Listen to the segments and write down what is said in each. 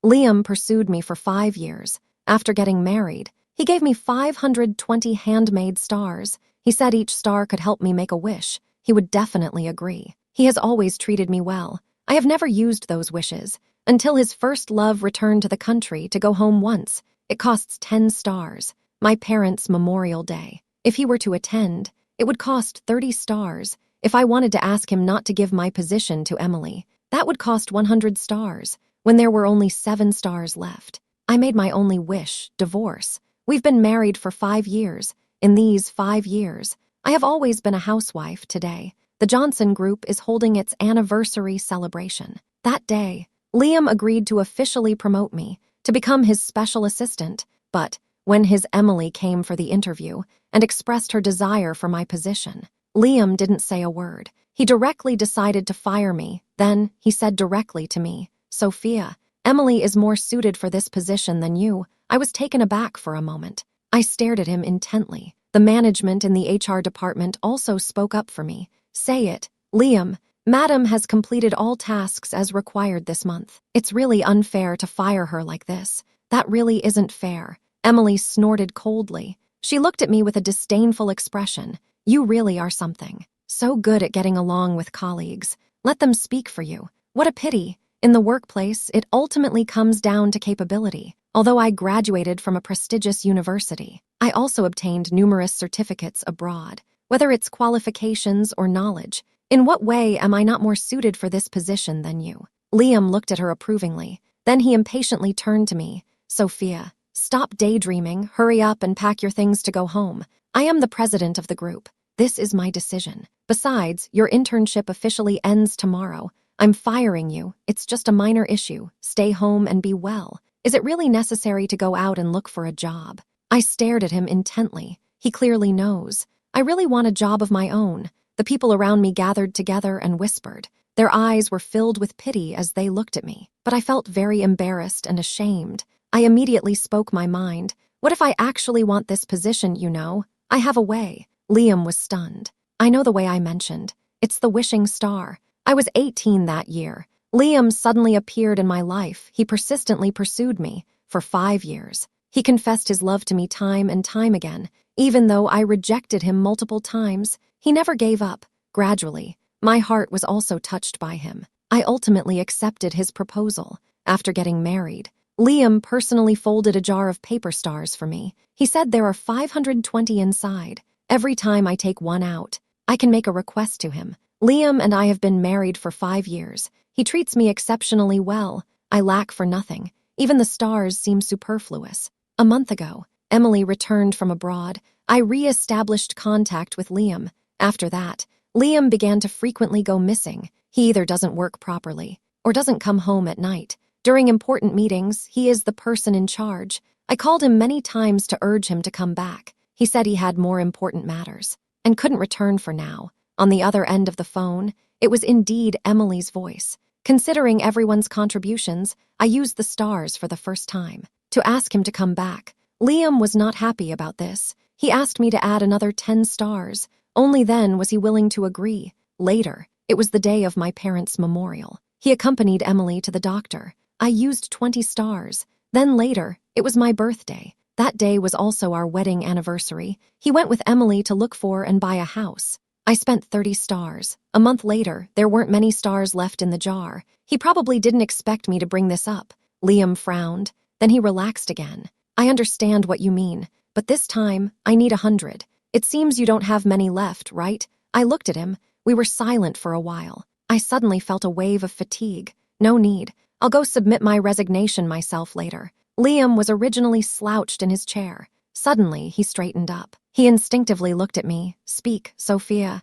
Liam pursued me for 5 years. After getting married, he gave me 520 handmade stars. He said each star could help me make a wish. He would definitely agree. He has always treated me well. I have never used those wishes, until his first love returned to the country to go home once. It costs 10 stars. My parents' Memorial Day. If he were to attend, it would cost 30 stars. If I wanted to ask him not to give my position to Emily, that would cost 100 stars, when there were only 7 stars left. I made my only wish, divorce. We've been married for 5 years. In these 5 years, I have always been a housewife. Today, the Johnson Group is holding its anniversary celebration. That day, Liam agreed to officially promote me, to become his special assistant, but when his Emily came for the interview and expressed her desire for my position, Liam didn't say a word. He directly decided to fire me. Then he said directly to me, "Sophia, Emily is more suited for this position than you." I was taken aback for a moment. I stared at him intently. The management in the HR department also spoke up for me. "Say it, Liam. Madam has completed all tasks as required this month. It's really unfair to fire her like this. That really isn't fair." Emily snorted coldly. She looked at me with a disdainful expression. "You really are something. So good at getting along with colleagues. Let them speak for you. What a pity. In the workplace, it ultimately comes down to capability. Although I graduated from a prestigious university, I also obtained numerous certificates abroad. Whether it's qualifications or knowledge, in what way am I not more suited for this position than you?" Liam looked at her approvingly. Then he impatiently turned to me. "Sophia, stop daydreaming, hurry up and pack your things to go home. I am the president of the group. This is my decision. Besides, your internship officially ends tomorrow. I'm firing you. It's just a minor issue. Stay home and be well. Is it really necessary to go out and look for a job?" I stared at him intently. He clearly knows. I really want a job of my own. The people around me gathered together and whispered. Their eyes were filled with pity as they looked at me, but I felt very embarrassed and ashamed. I immediately spoke my mind. "What if I actually want this position, you know? I have a way." Liam was stunned. "I know the way I mentioned. It's the wishing star. I was 18 that year. Liam suddenly appeared in my life. He persistently pursued me for 5 years. He confessed his love to me time and time again. Even though I rejected him multiple times, he never gave up. Gradually, my heart was also touched by him. I ultimately accepted his proposal. After getting married, Liam personally folded a jar of paper stars for me. He said there are 520 inside. Every time I take one out, I can make a request to him. Liam and I have been married for 5 years. He treats me exceptionally well. I lack for nothing. Even the stars seem superfluous. A month ago, Emily returned from abroad. I re-established contact with Liam. After that, Liam began to frequently go missing. He either doesn't work properly or doesn't come home at night. During important meetings, he is the person in charge. I called him many times to urge him to come back. He said he had more important matters and couldn't return for now. On the other end of the phone, it was indeed Emily's voice. Considering everyone's contributions, I used the stars for the first time to ask him to come back. Liam was not happy about this. He asked me to add another 10 stars. Only then was he willing to agree. Later, it was the day of my parents' memorial. He accompanied Emily to the doctor. I used 20 stars. Then later, it was my birthday. That day was also our wedding anniversary. He went with Emily to look for and buy a house. I spent 30 stars. A month later, there weren't many stars left in the jar. He probably didn't expect me to bring this up. Liam frowned. Then he relaxed again. "I understand what you mean, but this time, I need 100. It seems you don't have many left, right?" I looked at him. We were silent for a while. I suddenly felt a wave of fatigue. "No need. I'll go submit my resignation myself later." Liam was originally slouched in his chair. Suddenly, he straightened up. He instinctively looked at me. "Speak, Sophia."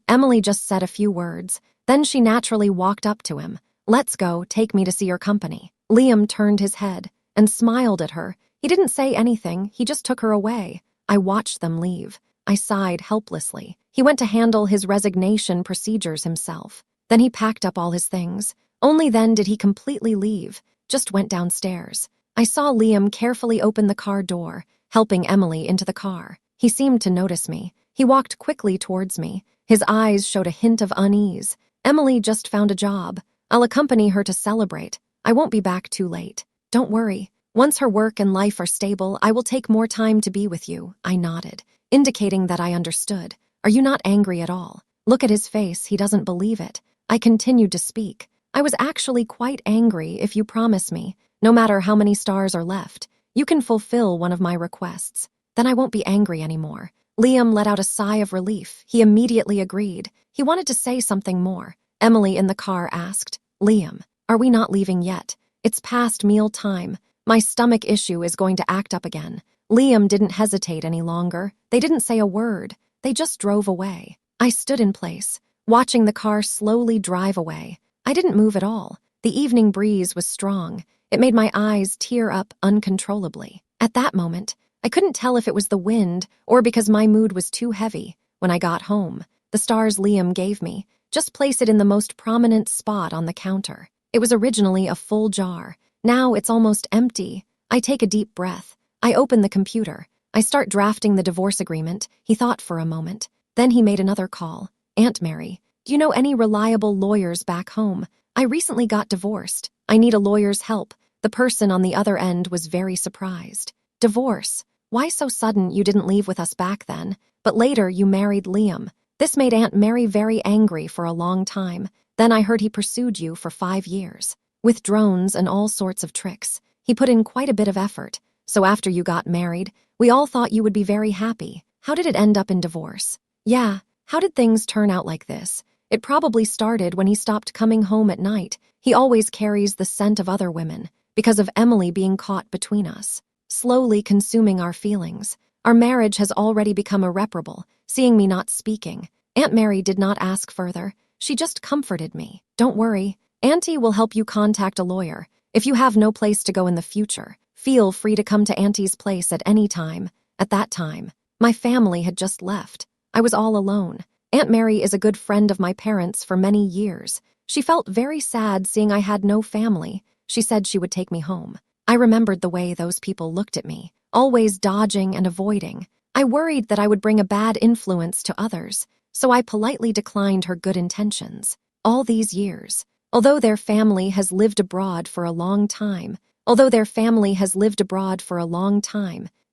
Emily just said a few words. Then she naturally walked up to him. "Let's go, take me to see your company." Liam turned his head and smiled at her. He didn't say anything, he just took her away. I watched them leave. I sighed helplessly. He went to handle his resignation procedures himself. Then he packed up all his things. Only then did he completely leave, just went downstairs. I saw Liam carefully open the car door, helping Emily into the car. He seemed to notice me. He walked quickly towards me. His eyes showed a hint of unease. "Emily just found a job. I'll accompany her to celebrate. I won't be back too late." Don't worry. Once her work and life are stable, I will take more time to be with you, I nodded, indicating that I understood. Are you not angry at all? Look at his face, he doesn't believe it. I continued to speak. I was actually quite angry if you promise me, no matter how many stars are left, you can fulfill one of my requests. Then I won't be angry anymore. Liam let out a sigh of relief. He immediately agreed. He wanted to say something more. Emily in the car asked, Liam, are we not leaving yet? It's past meal time. My stomach issue is going to act up again. Liam didn't hesitate any longer. They didn't say a word. They just drove away. I stood in place, watching the car slowly drive away. I didn't move at all. The evening breeze was strong. It made my eyes tear up uncontrollably. At that moment, I couldn't tell if it was the wind or because my mood was too heavy. When I got home, the stars Liam gave me, just place it in the most prominent spot on the counter. It was originally a full jar. Now it's almost empty. I take a deep breath. I open the computer. I start drafting the divorce agreement. He thought for a moment. Then he made another call. Aunt Mary, do you know any reliable lawyers back home? I recently got divorced. I need a lawyer's help. The person on the other end was very surprised. Divorce? Why so sudden you didn't leave with us back then? But later you married Liam. This made Aunt Mary very angry for a long time. Then I heard he pursued you for 5 years. With drones and all sorts of tricks. He put in quite a bit of effort. So after you got married, we all thought you would be very happy. How did it end up in divorce? Yeah, how did things turn out like this? It probably started when he stopped coming home at night. He always carries the scent of other women, because of Emily being caught between us, slowly consuming our feelings. Our marriage has already become irreparable, seeing me not speaking. Aunt Mary did not ask further. She just comforted me. Don't worry, Auntie will help you contact a lawyer. If you have no place to go in the future, feel free to come to Auntie's place at any time. At that time, my family had just left. I was all alone. Aunt Mary is a good friend of my parents for many years. She felt very sad seeing I had no family. She said she would take me home. I remembered the way those people looked at me, always dodging and avoiding. I worried that I would bring a bad influence to others, so I politely declined her good intentions. All these years, although their family has lived abroad for a long time,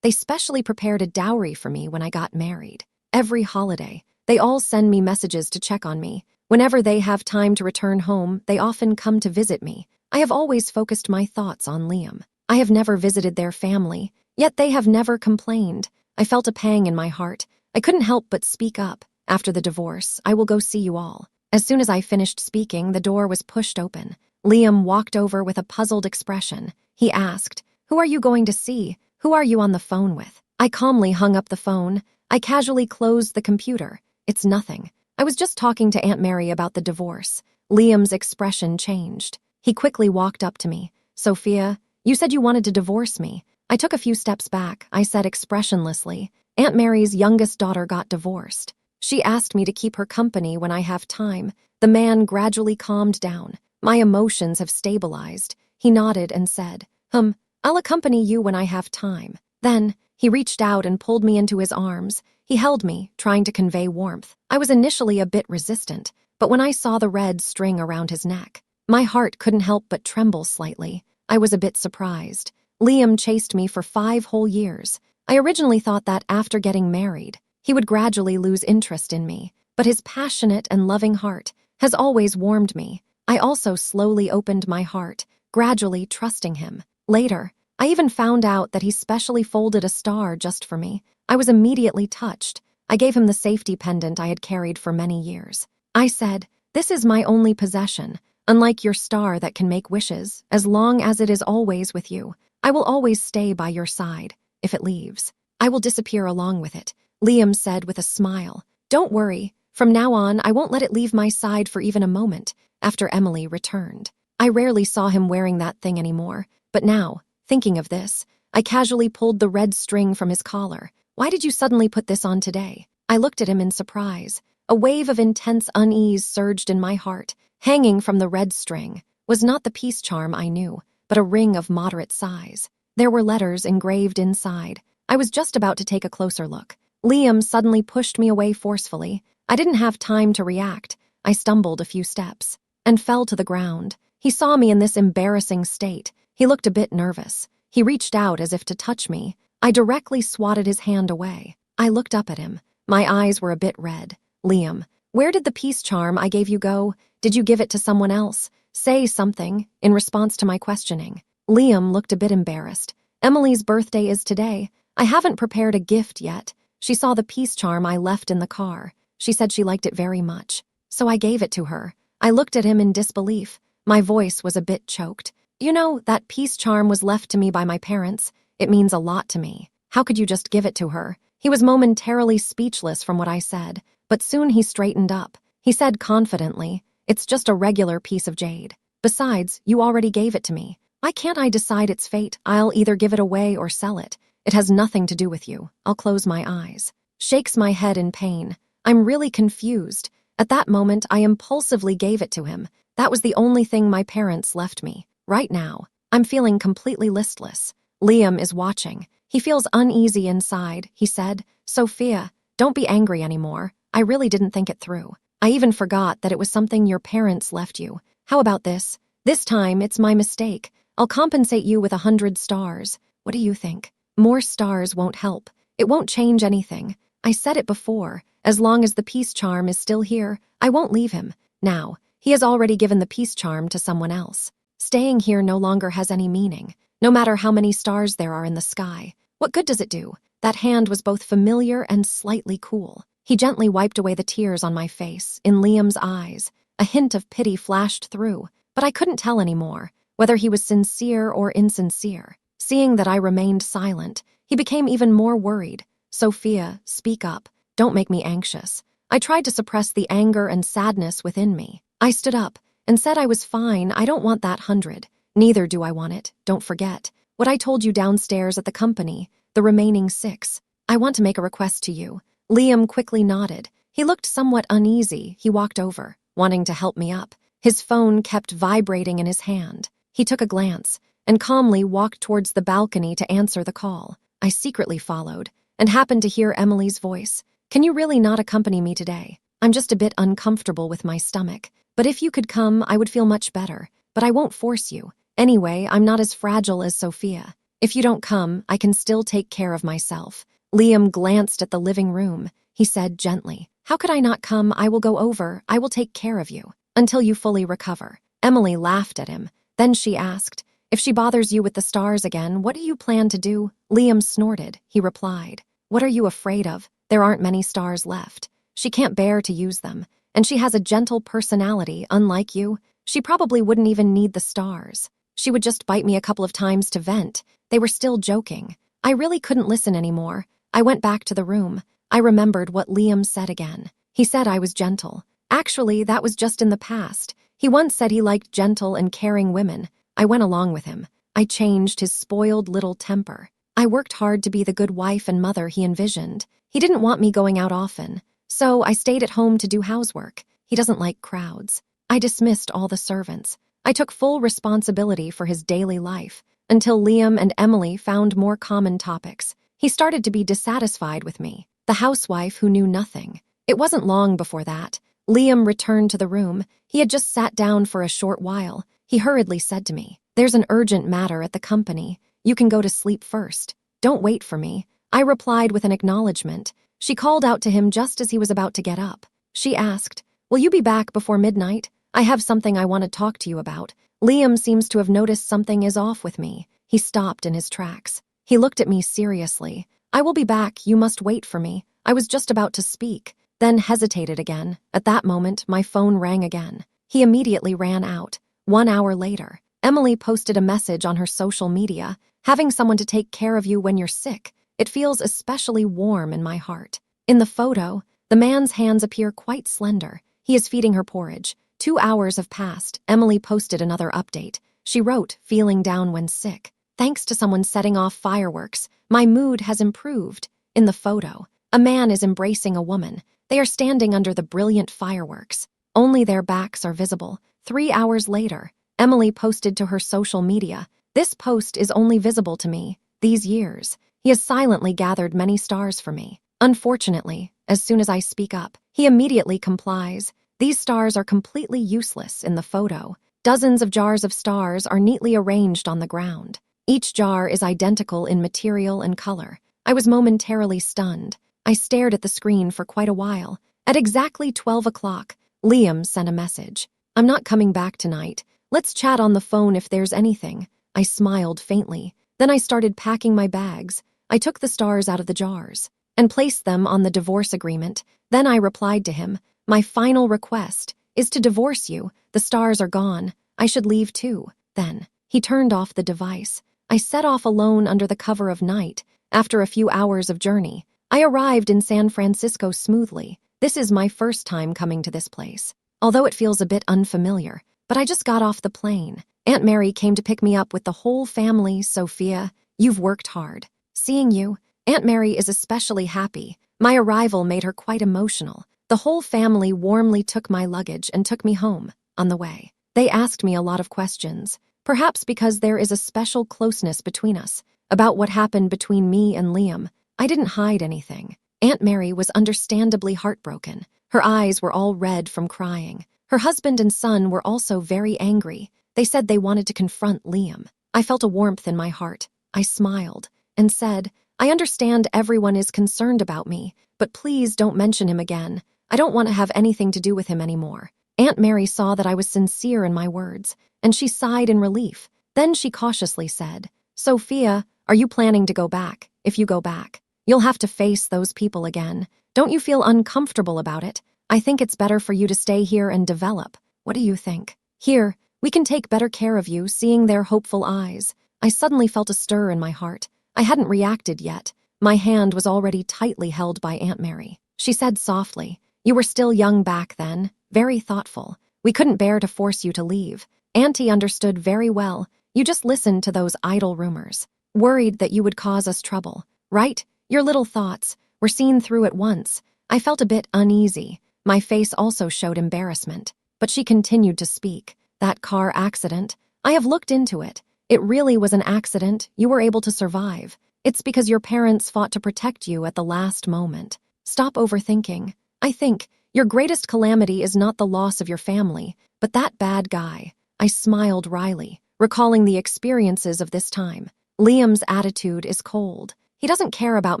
they specially prepared a dowry for me when I got married. Every holiday, they all send me messages to check on me. Whenever they have time to return home, they often come to visit me. I have always focused my thoughts on Liam. I have never visited their family, yet they have never complained. I felt a pang in my heart. I couldn't help but speak up. After the divorce, I will go see you all. As soon as I finished speaking, the door was pushed open. Liam walked over with a puzzled expression. He asked, "Who are you going to see? Who are you on the phone with?" I calmly hung up the phone. I casually closed the computer. It's nothing. I was just talking to Aunt Mary about the divorce. Liam's expression changed. He quickly walked up to me. "Sophia, you said you wanted to divorce me." I took a few steps back. I said expressionlessly, "Aunt Mary's youngest daughter got divorced. She asked me to keep her company when I have time." The man gradually calmed down. My emotions have stabilized. He nodded and said, I'll accompany you when I have time." Then, he reached out and pulled me into his arms. He held me, trying to convey warmth. I was initially a bit resistant, but when I saw the red string around his neck, my heart couldn't help but tremble slightly. I was a bit surprised. Liam chased me for 5 whole years. I originally thought that after getting married, he would gradually lose interest in me, but his passionate and loving heart has always warmed me. I also slowly opened my heart, gradually trusting him. Later, I even found out that he specially folded a star just for me. I was immediately touched. I gave him the safety pendant I had carried for many years. I said, "This is my only possession. Unlike your star that can make wishes, as long as it is always with you, I will always stay by your side. If it leaves, I will disappear along with it," Liam said with a smile. "Don't worry. From now on, I won't let it leave my side for even a moment." After Emily returned, I rarely saw him wearing that thing anymore. But now, thinking of this, I casually pulled the red string from his collar. "Why did you suddenly put this on today?" I looked at him in surprise. A wave of intense unease surged in my heart. Hanging from the red string was not the peace charm I knew, but a ring of moderate size. There were letters engraved inside. I was just about to take a closer look. Liam suddenly pushed me away forcefully. I didn't have time to react. I stumbled a few steps and fell to the ground. He saw me in this embarrassing state. He looked a bit nervous. He reached out as if to touch me. I directly swatted his hand away. I looked up at him. My eyes were a bit red. Liam, where did the peace charm I gave you go? Did you give it to someone else? Say something, in response to my questioning. Liam looked a bit embarrassed. Emily's birthday is today. I haven't prepared a gift yet. She saw the peace charm I left in the car. She said she liked it very much. So I gave it to her. I looked at him in disbelief. My voice was a bit choked. You know, that peace charm was left to me by my parents. It means a lot to me. How could you just give it to her? He was momentarily speechless from what I said, but soon he straightened up. He said confidently, "It's just a regular piece of jade. Besides, you already gave it to me. Why can't I decide its fate? I'll either give it away or sell it. It has nothing to do with you." I'll close my eyes. Shakes my head in pain. I'm really confused. At that moment, I impulsively gave it to him. That was the only thing my parents left me. Right now, I'm feeling completely listless. Liam is watching. He feels uneasy inside. He said, "Sophia, don't be angry anymore. I really didn't think it through. I even forgot that it was something your parents left you. How about this? This time, it's my mistake. I'll compensate you with 100 stars. What do you think? More stars won't help. It won't change anything. I said it before. As long as the peace charm is still here, I won't leave him. Now, he has already given the peace charm to someone else. Staying here no longer has any meaning. No matter how many stars there are in the sky. What good does it do?" That hand was both familiar and slightly cool. He gently wiped away the tears on my face. In Liam's eyes, a hint of pity flashed through, but I couldn't tell anymore whether he was sincere or insincere. Seeing that I remained silent, he became even more worried. "Sophia, speak up. Don't make me anxious." I tried to suppress the anger and sadness within me. I stood up and said I was fine. I don't want that 100. Neither do I want it. Don't forget what I told you downstairs at the company, the remaining 6. I want to make a request to you. Liam quickly nodded. He looked somewhat uneasy. He walked over, wanting to help me up. His phone kept vibrating in his hand. He took a glance and calmly walked towards the balcony to answer the call. I secretly followed and happened to hear Emily's voice. "Can you really not accompany me today? I'm just a bit uncomfortable with my stomach. But if you could come, I would feel much better. But I won't force you. Anyway, I'm not as fragile as Sophia. If you don't come, I can still take care of myself." Liam glanced at the living room. He said gently, "How could I not come? I will go over. I will take care of you until you fully recover." Emily laughed at him. Then she asked, "If she bothers you with the stars again, what do you plan to do?" Liam snorted. He replied, "What are you afraid of? There aren't many stars left. She can't bear to use them. And she has a gentle personality, unlike you. She probably wouldn't even need the stars. She would just bite me a couple of times to vent." They were still joking. I really couldn't listen anymore. I went back to the room. I remembered what Liam said again. He said I was gentle. Actually, that was just in the past. He once said he liked gentle and caring women. I went along with him. I changed his spoiled little temper. I worked hard to be the good wife and mother he envisioned. He didn't want me going out often, so I stayed at home to do housework. He doesn't like crowds. I dismissed all the servants. I took full responsibility for his daily life until Liam and Emily found more common topics. He started to be dissatisfied with me, the housewife who knew nothing. It wasn't long before that. Liam returned to the room. He had just sat down for a short while. He hurriedly said to me, "There's an urgent matter at the company. You can go to sleep first. Don't wait for me." I replied with an acknowledgement. She called out to him just as he was about to get up. She asked, "Will you be back before midnight? I have something I want to talk to you about." Liam seems to have noticed something is off with me. He stopped in his tracks. He looked at me seriously. "I will be back. You must wait for me." I was just about to speak, then hesitated again. At that moment, my phone rang again. He immediately ran out. 1 hour later, Emily posted a message on her social media, "Having someone to take care of you when you're sick. It feels especially warm in my heart." In the photo, the man's hands appear quite slender. He is feeding her porridge. 2 hours have passed. Emily posted another update. She wrote, "Feeling down when sick. Thanks to someone setting off fireworks, my mood has improved." In the photo, a man is embracing a woman. They are standing under the brilliant fireworks. Only their backs are visible. 3 hours later, Emily posted to her social media, "This post is only visible to me these years. He has silently gathered many stars for me. Unfortunately, as soon as I speak up, he immediately complies. These stars are completely useless in the photo. Dozens of jars of stars are neatly arranged on the ground. Each jar is identical in material and color. I was momentarily stunned. I stared at the screen for quite a while. At exactly 12 o'clock, Liam sent a message. "I'm not coming back tonight. Let's chat on the phone if there's anything." I smiled faintly. Then I started packing my bags. I took the stars out of the jars and placed them on the divorce agreement. Then I replied to him, "My final request is to divorce you. The stars are gone. I should leave too." Then he turned off the device. I set off alone under the cover of night. After a few hours of journey, I arrived in San Francisco smoothly. This is my first time coming to this place, although it feels a bit unfamiliar, but I just got off the plane. Aunt Mary came to pick me up with the whole family. "Sophia, you've worked hard. Seeing you, Aunt Mary is especially happy." My arrival made her quite emotional. The whole family warmly took my luggage and took me home. On the way, they asked me a lot of questions, perhaps because there is a special closeness between us, about what happened between me and Liam. I didn't hide anything. Aunt Mary was understandably heartbroken. Her eyes were all red from crying. Her husband and son were also very angry. They said they wanted to confront Liam. I felt a warmth in my heart. I smiled and said, "I understand everyone is concerned about me, but please don't mention him again. I don't want to have anything to do with him anymore." Aunt Mary saw that I was sincere in my words, and she sighed in relief. Then she cautiously said, "Sophia, are you planning to go back? If you go back, you'll have to face those people again. Don't you feel uncomfortable about it? I think it's better for you to stay here and develop. What do you think? Here, we can take better care of you." Seeing their hopeful eyes, I suddenly felt a stir in my heart. I hadn't reacted yet. My hand was already tightly held by Aunt Mary. She said softly, "You were still young back then, very thoughtful. We couldn't bear to force you to leave. Auntie understood very well. You just listened to those idle rumors, worried that you would cause us trouble, right? Your little thoughts were seen through at once." I felt a bit uneasy. My face also showed embarrassment, but she continued to speak. "That car accident, I have looked into it. It really was an accident. You were able to survive. It's because your parents fought to protect you at the last moment. Stop overthinking. I think your greatest calamity is not the loss of your family, but that bad guy." I smiled wryly, recalling the experiences of this time. Liam's attitude is cold. He doesn't care about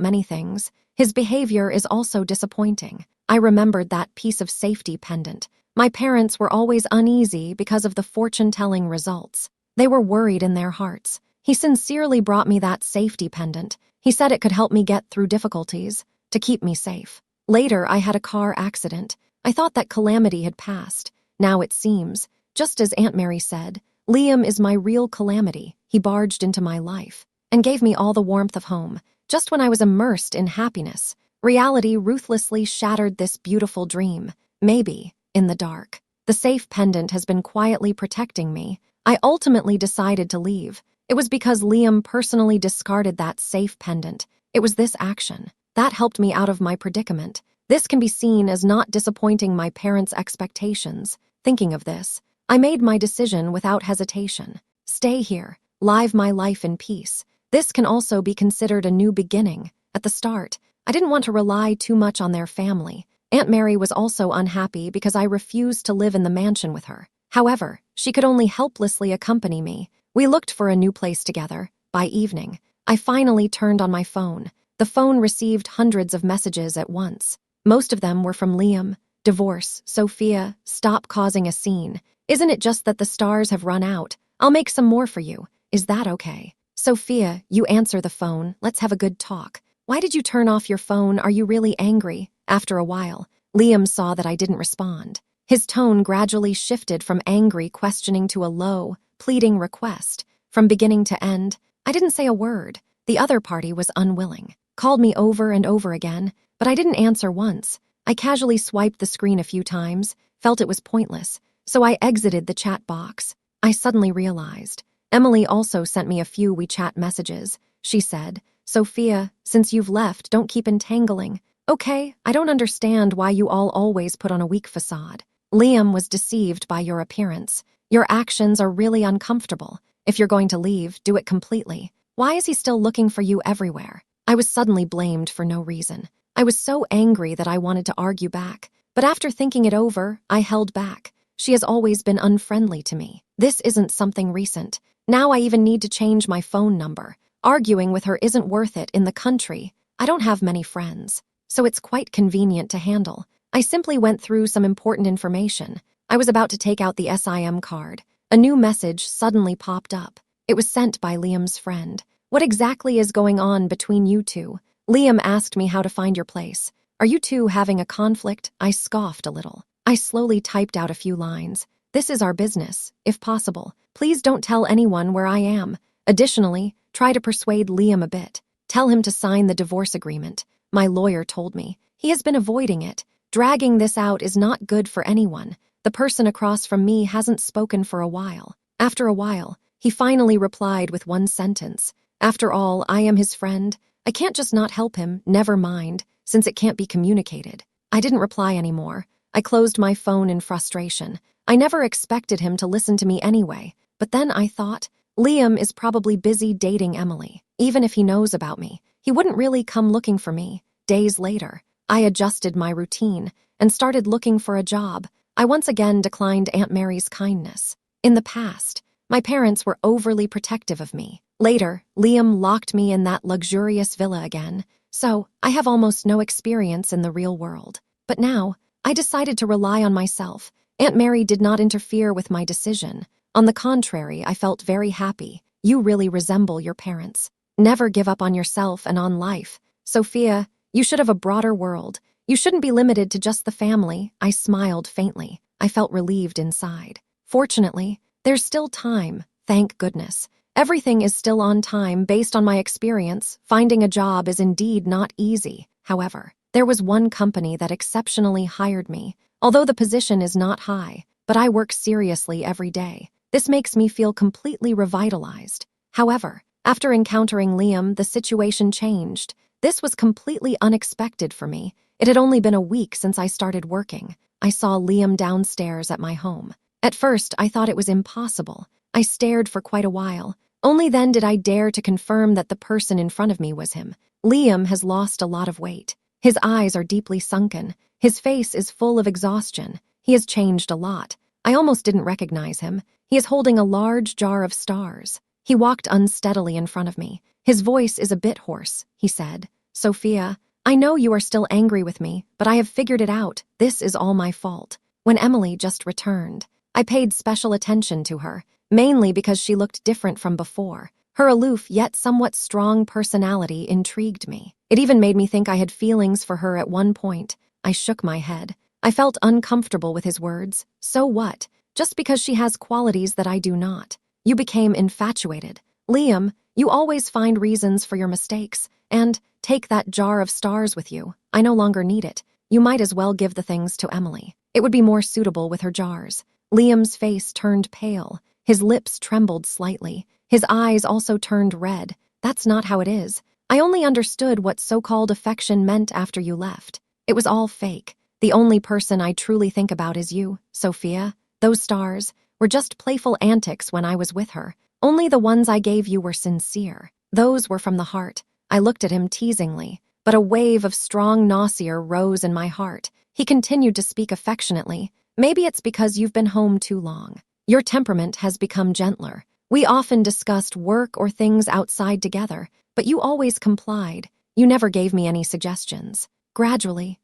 many things. His behavior is also disappointing. I remembered that piece of safety pendant. My parents were always uneasy because of the fortune-telling results. They were worried in their hearts. He sincerely brought me that safety pendant. He said it could help me get through difficulties, to keep me safe. Later, I had a car accident. I thought that calamity had passed. Now it seems, just as Aunt Mary said, Liam is my real calamity. He barged into my life and gave me all the warmth of home, just when I was immersed in happiness. Reality ruthlessly shattered this beautiful dream, maybe in the dark. The safe pendant has been quietly protecting me. I ultimately decided to leave. It was because Liam personally discarded that safe pendant. It was this action that helped me out of my predicament. This can be seen as not disappointing my parents' expectations. Thinking of this, I made my decision without hesitation. Stay here, live my life in peace. This can also be considered a new beginning. At the start, I didn't want to rely too much on their family. Aunt Mary was also unhappy because I refused to live in the mansion with her. However, she could only helplessly accompany me. We looked for a new place together. By evening, I finally turned on my phone. The phone received hundreds of messages at once. Most of them were from Liam. "Divorce, Sophia, stop causing a scene. Isn't it just that the stars have run out? I'll make some more for you. Is that okay? Sophia, you answer the phone. Let's have a good talk. Why did you turn off your phone? Are you really angry?" After a while, Liam saw that I didn't respond. His tone gradually shifted from angry questioning to a low, pleading request. From beginning to end, I didn't say a word. The other party was unwilling. Called me over and over again, but I didn't answer once. I casually swiped the screen a few times, felt it was pointless, so I exited the chat box. I suddenly realized Emily also sent me a few WeChat messages. She said, "Sophia, since you've left, don't keep entangling. Okay, I don't understand why you all always put on a weak facade. Liam was deceived by your appearance. Your actions are really uncomfortable. If you're going to leave, do it completely. Why is he still looking for you everywhere?" I was suddenly blamed for no reason. I was so angry that I wanted to argue back, but after thinking it over, I held back. She has always been unfriendly to me. This isn't something recent. Now I even need to change my phone number. Arguing with her isn't worth it in the country. I don't have many friends, so it's quite convenient to handle. I simply went through some important information. I was about to take out the SIM card. A new message suddenly popped up. It was sent by Liam's friend. What exactly is going on between you two? Liam asked me how to find your place. Are you two having a conflict? I scoffed a little. I slowly typed out a few lines. This is our business. If possible, please don't tell anyone where I am. Additionally, try to persuade Liam a bit. Tell him to sign the divorce agreement. My lawyer told me. He has been avoiding it. Dragging this out is not good for anyone. The person across from me hasn't spoken for a while. After a while, he finally replied with one sentence. After all, I am his friend. I can't just not help him, never mind, since it can't be communicated. I didn't reply anymore. I closed my phone in frustration. I never expected him to listen to me anyway, but then I thought, Liam is probably busy dating Emily. Even if he knows about me, he wouldn't really come looking for me. Days later, I adjusted my routine and started looking for a job. I once again declined Aunt Mary's kindness. In the past, my parents were overly protective of me. Later, Liam locked me in that luxurious villa again, so I have almost no experience in the real world. But now, I decided to rely on myself. Aunt Mary did not interfere with my decision. On the contrary, I felt very happy. You really resemble your parents. Never give up on yourself and on life. Sophia, you should have a broader world. You shouldn't be limited to just the family. I smiled faintly. I felt relieved inside. Fortunately, there's still time, thank goodness. Everything is still on time based on my experience. Finding a job is indeed not easy. However, there was one company that exceptionally hired me. Although the position is not high, but I work seriously every day. This makes me feel completely revitalized. However, after encountering Liam, the situation changed. This was completely unexpected for me. It had only been a week since I started working. I saw Liam downstairs at my home. At first, I thought it was impossible. I stared for quite a while. Only then did I dare to confirm that the person in front of me was him. Liam has lost a lot of weight. His eyes are deeply sunken. His face is full of exhaustion. He has changed a lot. I almost didn't recognize him. He is holding a large jar of stars. He walked unsteadily in front of me. His voice is a bit hoarse. He said, Sophia, I know you are still angry with me, but I have figured it out. This is all my fault. When Emily just returned, I paid special attention to her, mainly because she looked different from before. Her aloof yet somewhat strong personality intrigued me. It even made me think I had feelings for her at one point. I shook my head. I felt uncomfortable with his words. So what? Just because she has qualities that I do not. You became infatuated. Liam, you always find reasons for your mistakes. And take that jar of stars with you. I no longer need it. You might as well give the things to Emily. It would be more suitable with her jars. Liam's face turned pale. His lips trembled slightly. His eyes also turned red. That's not how it is. I only understood what so-called affection meant after you left. It was all fake. The only person I truly think about is you, Sophia. Those stars were just playful antics when I was with her. Only the ones I gave you were sincere. Those were from the heart. I looked at him teasingly, but a wave of strong nausea rose in my heart. He continued to speak affectionately. Maybe it's because you've been home too long. Your temperament has become gentler. We often discussed work or things outside together, but you always complied. You never gave me any suggestions. Gradually,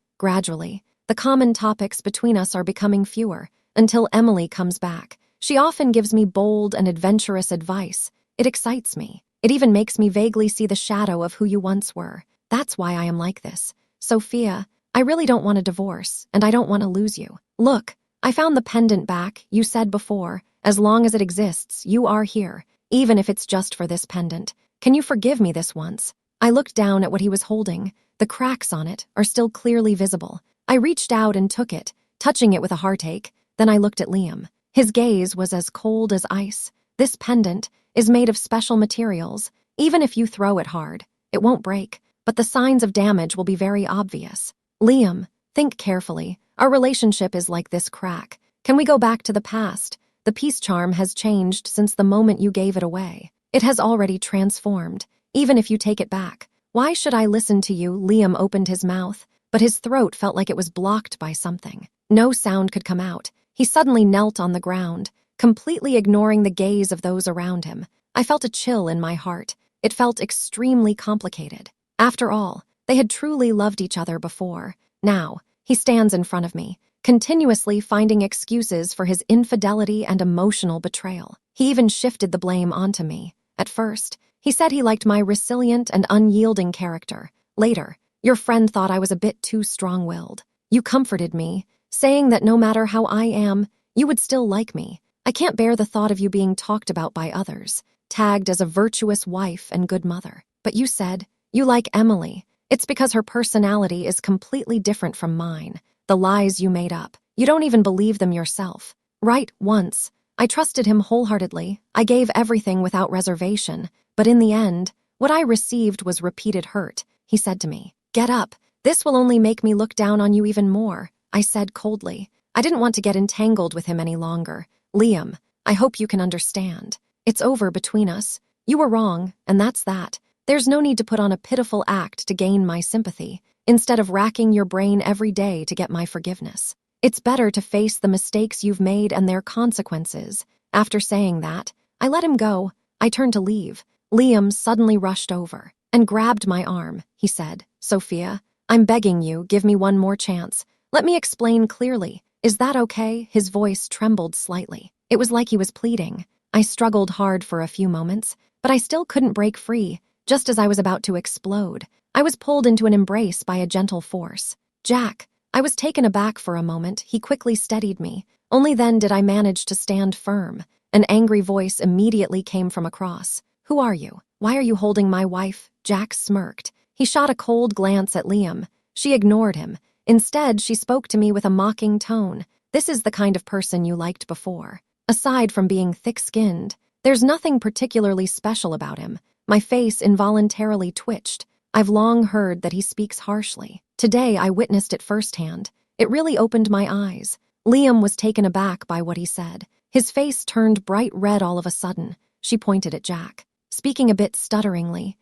the common topics between us are becoming fewer, until Emily comes back. She often gives me bold and adventurous advice. It excites me. It even makes me vaguely see the shadow of who you once were. That's why I am like this. Sophia, I really don't want a divorce, and I don't want to lose you. Look, I found the pendant back. You said before, as long as it exists, you are here, even if it's just for this pendant. Can you forgive me this once? I looked down at what he was holding. The cracks on it are still clearly visible. I reached out and took it, touching it with a heartache. Then I looked at Liam. His gaze was as cold as ice. This pendant is made of special materials. Even if you throw it hard, it won't break, but the signs of damage will be very obvious. Liam, think carefully. Our relationship is like this crack. Can we go back to the past? The peace charm has changed since the moment you gave it away. It has already transformed, even if you take it back. Why should I listen to you? Liam opened his mouth, but his throat felt like it was blocked by something. No sound could come out. He suddenly knelt on the ground, completely ignoring the gaze of those around him. I felt a chill in my heart. It felt extremely complicated. After all, they had truly loved each other before. Now, he stands in front of me, continuously finding excuses for his infidelity and emotional betrayal. He even shifted the blame onto me. At first, he said he liked my resilient and unyielding character. Later, your friend thought I was a bit too strong-willed. You comforted me, saying that no matter how I am, you would still like me. I can't bear the thought of you being talked about by others, tagged as a virtuous wife and good mother. But you said, you like Emily. It's because her personality is completely different from mine. The lies you made up. You don't even believe them yourself. Right, once. I trusted him wholeheartedly. I gave everything without reservation. But in the end, what I received was repeated hurt. He said to me, "Get up. This will only make me look down on you even more." I said coldly. I didn't want to get entangled with him any longer. Liam, I hope you can understand. It's over between us. You were wrong, and that's that. There's no need to put on a pitiful act to gain my sympathy, instead of racking your brain every day to get my forgiveness. It's better to face the mistakes you've made and their consequences. After saying that, I let him go. I turned to leave. Liam suddenly rushed over and grabbed my arm. He said, "Sophia, I'm begging you, give me one more chance. Let me explain clearly. Is that okay?" His voice trembled slightly. It was like he was pleading. I struggled hard for a few moments, but I still couldn't break free. Just as I was about to explode, I was pulled into an embrace by a gentle force. "Jack." I was taken aback for a moment. He quickly steadied me. Only then did I manage to stand firm. An angry voice immediately came from across. "Who are you? Why are you holding my wife?" Jack smirked. He shot a cold glance at Liam. She ignored him. Instead, she spoke to me with a mocking tone. "This is the kind of person you liked before. Aside from being thick-skinned, there's nothing particularly special about him." My face involuntarily twitched. I've long heard that he speaks harshly. Today, I witnessed it firsthand. It really opened my eyes. Liam was taken aback by what he said. His face turned bright red all of a sudden. She pointed at Jack, speaking a bit stutteringly.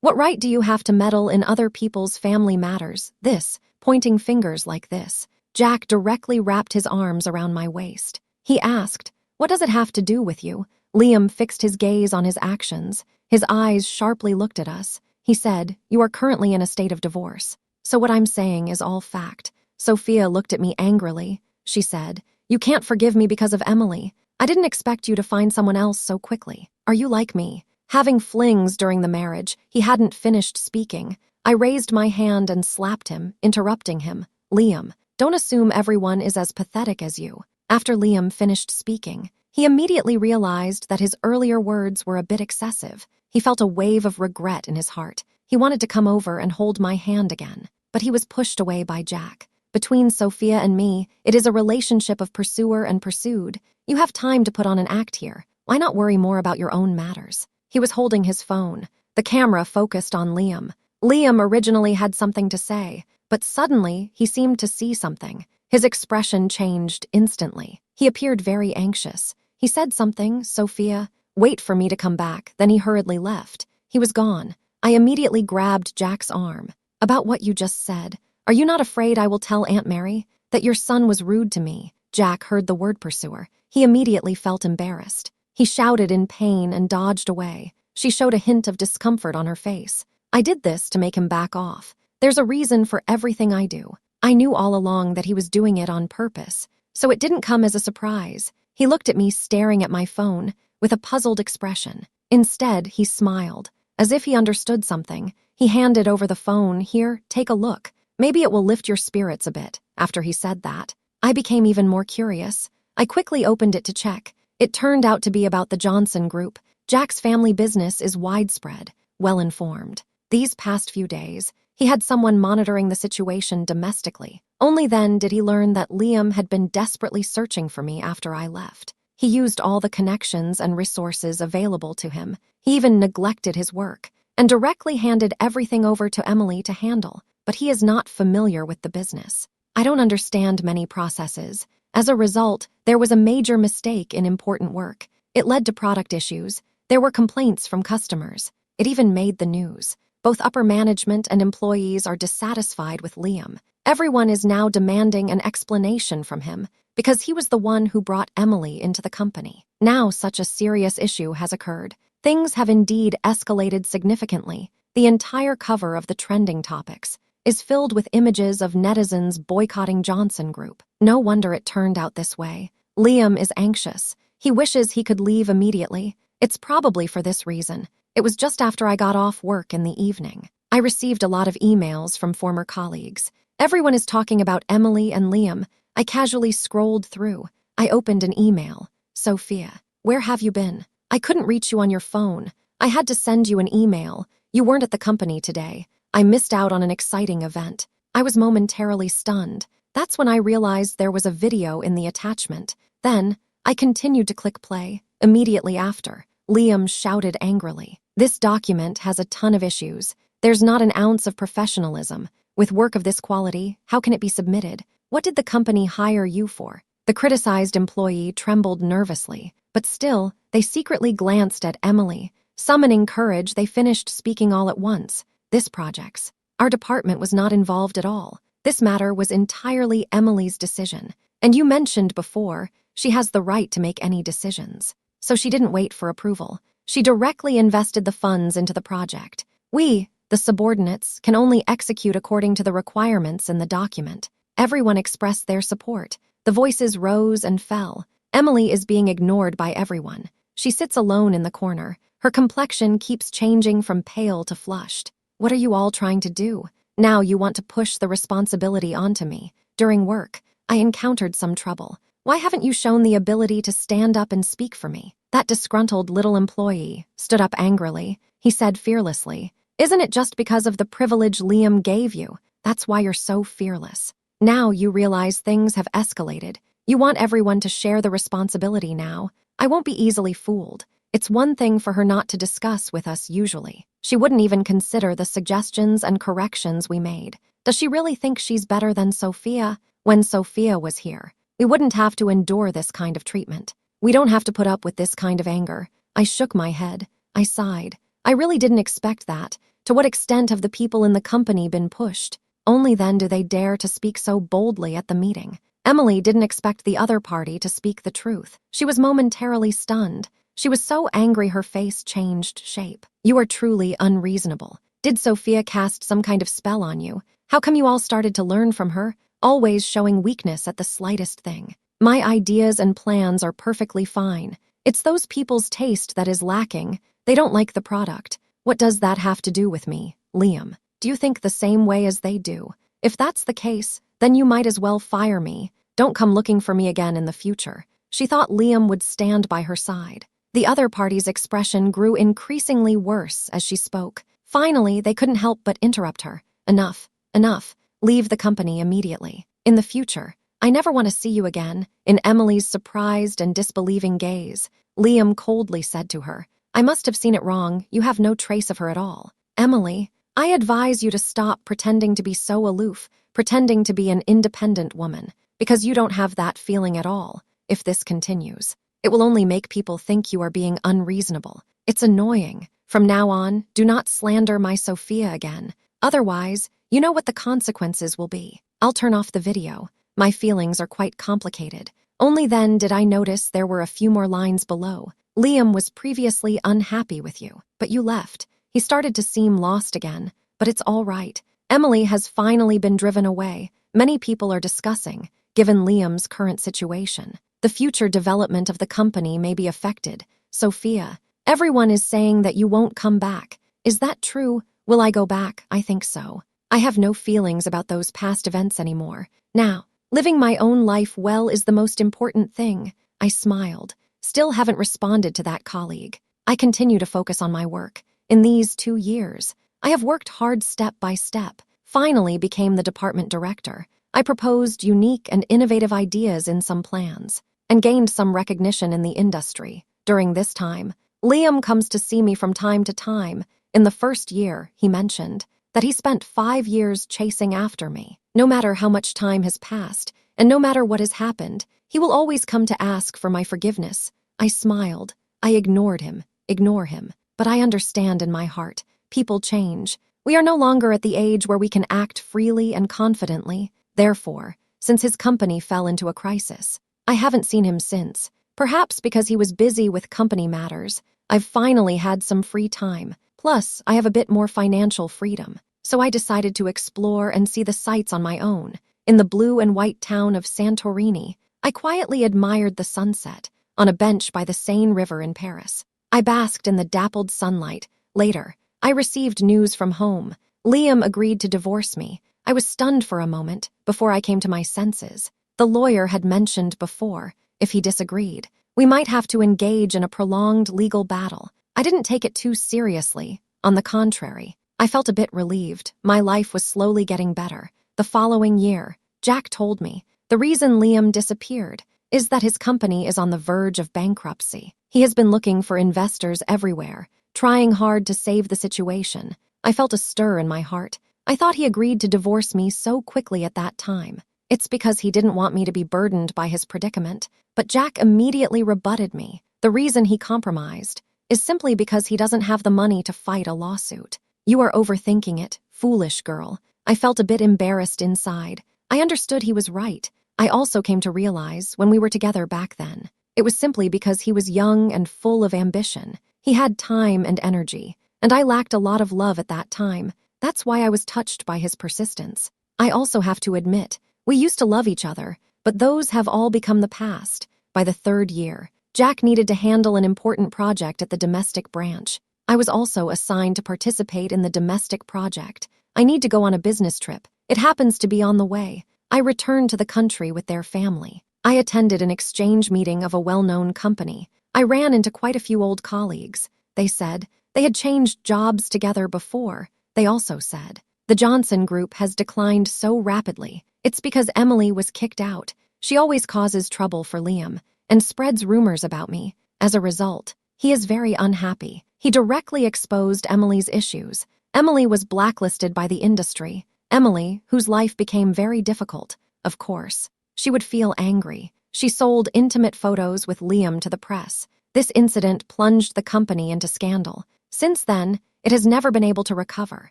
What right do you have to meddle in other people's family matters?" This, pointing fingers like this. Jack directly wrapped his arms around my waist. He asked, "What does it have to do with you?" Liam fixed his gaze on his actions. His eyes sharply looked at us. He said, "You are currently in a state of divorce. So what I'm saying is all fact." Sophia looked at me angrily. She said, "You can't forgive me because of Emily. I didn't expect you to find someone else so quickly. Are you like me? Having flings during the marriage?" He hadn't finished speaking. I raised my hand and slapped him, interrupting him. "Liam, don't assume everyone is as pathetic as you." After Liam finished speaking, he immediately realized that his earlier words were a bit excessive. He felt a wave of regret in his heart. He wanted to come over and hold my hand again, but he was pushed away by Jack. Between Sophia and me, it is a relationship of pursuer and pursued. You have time to put on an act here. Why not worry more about your own matters? He was holding his phone. The camera focused on Liam. Liam originally had something to say, but suddenly he seemed to see something. His expression changed instantly. He appeared very anxious. He said something, "Sophia, wait for me to come back." Then he hurriedly left. He was gone. I immediately grabbed Jack's arm. "About what you just said. Are you not afraid I will tell Aunt Mary that your son was rude to me?" Jack heard the word pursuer. He immediately felt embarrassed. He shouted in pain and dodged away. She showed a hint of discomfort on her face. I did this to make him back off. There's a reason for everything I do. I knew all along that he was doing it on purpose, so it didn't come as a surprise. He looked at me staring at my phone with a puzzled expression. Instead, he smiled. As if he understood something, he handed over the phone. "Here, take a look. Maybe it will lift your spirits a bit." After he said that, I became even more curious. I quickly opened it to check. It turned out to be about the Johnson Group. Jack's family business is widespread, well-informed. These past few days, he had someone monitoring the situation domestically. Only then did he learn that Liam had been desperately searching for me after I left. He used all the connections and resources available to him. He even neglected his work and directly handed everything over to Emily to handle. But he is not familiar with the business. I don't understand many processes. As a result, there was a major mistake in important work. It led to product issues. There were complaints from customers. It even made the news. Both upper management and employees are dissatisfied with Liam. Everyone is now demanding an explanation from him. because he was the one who brought Emily into the company. Now such a serious issue has occurred. Things have indeed escalated significantly. The entire cover of the trending topics is filled with images of netizens boycotting Johnson Group. No wonder it turned out this way. Liam is anxious. He wishes he could leave immediately. It's probably for this reason. It was just after I got off work in the evening. I received a lot of emails from former colleagues. Everyone is talking about Emily and Liam. I casually scrolled through. I opened an email. Sophia, where have you been? I couldn't reach you on your phone. I had to send you an email. You weren't at the company today. I missed out on an exciting event. I was momentarily stunned. That's when I realized there was a video in the attachment. Then, I continued to click play. Immediately after, Liam shouted angrily, "This document has a ton of issues. There's not an ounce of professionalism. With work of this quality, how can it be submitted? What did the company hire you for?" The criticized employee trembled nervously, but still, they secretly glanced at Emily. Summoning courage, they finished speaking all at once. "This project's. Our department was not involved at all. This matter was entirely Emily's decision. And you mentioned before, she has the right to make any decisions. So she didn't wait for approval. She directly invested the funds into the project. We, the subordinates, can only execute according to the requirements in the document." Everyone expressed their support. The voices rose and fell. Emily is being ignored by everyone. She sits alone in the corner. Her complexion keeps changing from pale to flushed. "What are you all trying to do? Now you want to push the responsibility onto me. During work, I encountered some trouble. Why haven't you shown the ability to stand up and speak for me?" That disgruntled little employee stood up angrily. He said fearlessly, "Isn't it just because of the privilege Liam gave you? That's why you're so fearless. Now you realize things have escalated. You want everyone to share the responsibility now. I won't be easily fooled. It's one thing for her not to discuss with us usually. She wouldn't even consider the suggestions and corrections we made. Does she really think she's better than Sophia? When Sophia was here, we wouldn't have to endure this kind of treatment. We don't have to put up with this kind of anger." I shook my head. I sighed. I really didn't expect that. To what extent have the people in the company been pushed? Only then do they dare to speak so boldly at the meeting. Emily didn't expect the other party to speak the truth. She was momentarily stunned. She was so angry her face changed shape. "You are truly unreasonable. Did Sophia cast some kind of spell on you? How come you all started to learn from her, always showing weakness at the slightest thing? My ideas and plans are perfectly fine. It's those people's taste that is lacking. They don't like the product. What does that have to do with me, Liam? Do you think the same way as they do? If that's the case, then you might as well fire me. Don't come looking for me again in the future." She thought Liam would stand by her side. The other party's expression grew increasingly worse as she spoke. Finally, they couldn't help but interrupt her. "Enough, enough. Leave the company immediately. In the future, I never want to see you again." In Emily's surprised and disbelieving gaze, Liam coldly said to her, "I must have seen it wrong. You have no trace of her at all. Emily, I advise you to stop pretending to be so aloof, pretending to be an independent woman, because you don't have that feeling at all. If this continues, it will only make people think you are being unreasonable. It's annoying. From now on, do not slander my Sophia again. Otherwise, you know what the consequences will be." I'll turn off the video. My feelings are quite complicated. Only then did I notice there were a few more lines below. "Liam was previously unhappy with you, but you left. He started to seem lost again, but it's all right. Emily has finally been driven away. Many people are discussing, given Liam's current situation, the future development of the company may be affected. Sophia, everyone is saying that you won't come back. Is that true? Will I go back? I think so. I have no feelings about those past events anymore. Now, living my own life well is the most important thing." I smiled. Still haven't responded to that colleague. I continue to focus on my work. In these 2 years, I have worked hard step by step, finally became the department director. I proposed unique and innovative ideas in some plans, and gained some recognition in the industry. During this time, Liam comes to see me from time to time. In the first year, he mentioned that he spent 5 years chasing after me. No matter how much time has passed, and no matter what has happened, he will always come to ask for my forgiveness. I smiled. I ignored him. Ignore him. But I understand in my heart. People change. We are no longer at the age where we can act freely and confidently. Therefore, since his company fell into a crisis, I haven't seen him since. Perhaps because he was busy with company matters. I've finally had some free time. Plus, I have a bit more financial freedom. So I decided to explore and see the sights on my own. In the blue and white town of Santorini, I quietly admired the sunset on a bench by the Seine River in Paris. I basked in the dappled sunlight. Later, I received news from home. Liam agreed to divorce me. I was stunned for a moment before I came to my senses. The lawyer had mentioned before, if he disagreed, we might have to engage in a prolonged legal battle. I didn't take it too seriously. On the contrary, I felt a bit relieved. My life was slowly getting better. The following year, Jack told me, the reason Liam disappeared is that his company is on the verge of bankruptcy. He has been looking for investors everywhere, trying hard to save the situation. I felt a stir in my heart. I thought he agreed to divorce me so quickly at that time. It's because he didn't want me to be burdened by his predicament. But Jack immediately rebutted me. The reason he compromised is simply because he doesn't have the money to fight a lawsuit. You are overthinking it, foolish girl. I felt a bit embarrassed inside. I understood he was right. I also came to realize when we were together back then, it was simply because he was young and full of ambition. He had time and energy, and I lacked a lot of love at that time. That's why I was touched by his persistence. I also have to admit, we used to love each other, but those have all become the past. By the third year, Jack needed to handle an important project at the domestic branch. I was also assigned to participate in the domestic project. I need to go on a business trip. It happens to be on the way. I returned to the country with their family. I attended an exchange meeting of a well-known company. I ran into quite a few old colleagues. They said they had changed jobs together before. They also said, the Johnson Group has declined so rapidly. It's because Emily was kicked out. She always causes trouble for Liam and spreads rumors about me. As a result, he is very unhappy. He directly exposed Emily's issues. Emily was blacklisted by the industry. Emily, whose life became very difficult, of course. She would feel angry. She sold intimate photos with Liam to the press. This incident plunged the company into scandal. Since then, it has never been able to recover.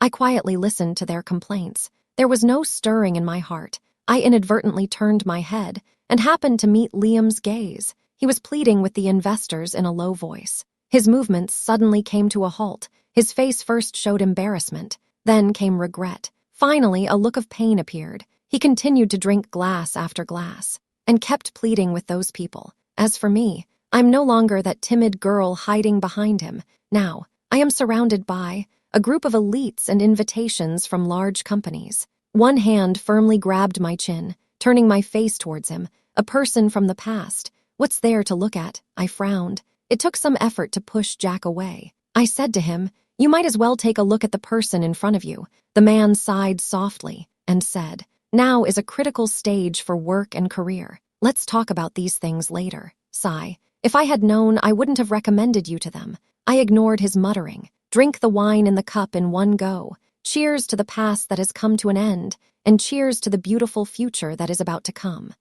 I quietly listened to their complaints. There was no stirring in my heart. I inadvertently turned my head and happened to meet Liam's gaze. He was pleading with the investors in a low voice. His movements suddenly came to a halt. His face first showed embarrassment, then came regret. Finally, a look of pain appeared. He continued to drink glass after glass and kept pleading with those people. As for me, I'm no longer that timid girl hiding behind him. Now, I am surrounded by a group of elites and invitations from large companies. One hand firmly grabbed my chin, turning my face towards him, a person from the past. What's there to look at? I frowned. It took some effort to push Jack away. I said to him, you might as well take a look at the person in front of you. The man sighed softly and said, now is a critical stage for work and career. Let's talk about these things later. Sigh. If I had known, I wouldn't have recommended you to them. I ignored his muttering. Drink the wine in the cup in one go. Cheers to the past that has come to an end, and cheers to the beautiful future that is about to come.